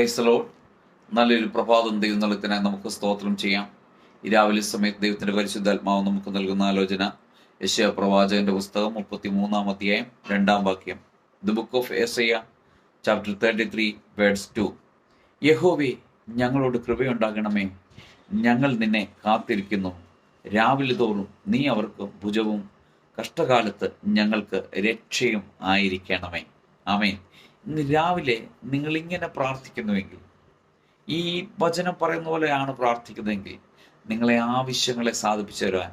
Praise the Lord. നല്ലൊരു പ്രഭാതം ദൈവം നൽകുന്നതിനായി നമുക്ക് സ്തോത്രം ചെയ്യാം. ഈ രാവിലെ സമയത്ത് ദൈവത്തിൻ്റെ പരിശുദ്ധാത്മാവ് നമുക്ക് നൽകുന്ന ആലോചന യെശയ്യാ പ്രവാചകന്റെ പുസ്തകം 33-ാം അധ്യായം 2-ാം വാക്യം. ദി ബുക്ക് ഓഫ് യെശയ്യാ ചാപ്റ്റർ 33 വേഴ്സ് 2. യഹോവേ, ഞങ്ങളോട് കൃപയുണ്ടാകണമേ, ഞങ്ങൾ നിന്നെ കാത്തിരിക്കുന്നു. രാവിലെ തോറും നീ അവർക്ക് ഭുജവും കഷ്ടകാലത്ത് ഞങ്ങൾക്ക് രക്ഷയും ആയിരിക്കണമേ. ആമേൻ. ഇന്ന് രാവിലെ നിങ്ങളിങ്ങനെ പ്രാർത്ഥിക്കുന്നുവെങ്കിൽ, ഈ വചനം പറയുന്ന പോലെയാണ് പ്രാർത്ഥിക്കുന്നതെങ്കിൽ, നിങ്ങളെ ആവശ്യങ്ങളെ സാധിപ്പിച്ചു തരുവാൻ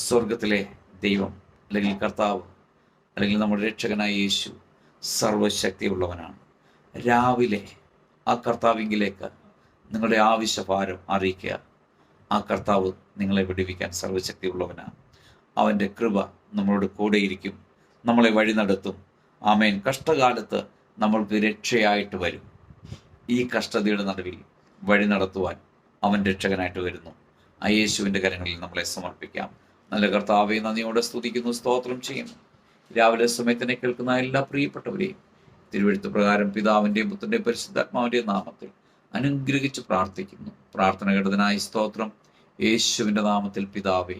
സ്വർഗത്തിലെ ദൈവം അല്ലെങ്കിൽ കർത്താവ് അല്ലെങ്കിൽ നമ്മുടെ രക്ഷകനായ യേശു സർവശക്തിയുള്ളവനാണ്. രാവിലെ ആ കർത്താവിങ്കിലേക്ക് നിങ്ങളുടെ ആവശ്യഭാരം അറിയിക്കുക. ആ കർത്താവ് നിങ്ങളെ വിടുവിക്കാൻ സർവശക്തിയുള്ളവനാണ്. അവൻ്റെ കൃപ നമ്മളോട് കൂടെയിരിക്കും, നമ്മളെ വഴി നടത്തും. ആമേൻ. കഷ്ടകാലത്ത് നമ്മൾക്ക് രക്ഷയായിട്ട് വരും. ഈ കഷ്ടതയുടെ നടുവിൽ വഴി നടത്തുവാൻ അവൻ രക്ഷകനായിട്ട് വരുന്നു. ആ യേശുവിൻ്റെ കരങ്ങളിൽ നമ്മളെ സമർപ്പിക്കാം. നല്ല കർത്താവെ, നന്ദിയോടെ സ്തുതിക്കുന്നു, സ്തോത്രം ചെയ്യുന്നു. രാവിലെ സമയത്തിനെ കേൾക്കുന്ന എല്ലാ പ്രിയപ്പെട്ടവരെയും തിരുവെഴുത്ത് പ്രകാരം പിതാവിൻ്റെയും പുത്രൻ്റെയും പരിശുദ്ധാത്മാവിൻ്റെയും നാമത്തിൽ അനുഗ്രഹിച്ച് പ്രാർത്ഥിക്കുന്നു. പ്രാർത്ഥന കേട്ടതിനായി സ്തോത്രം. യേശുവിൻ്റെ നാമത്തിൽ പിതാവേ,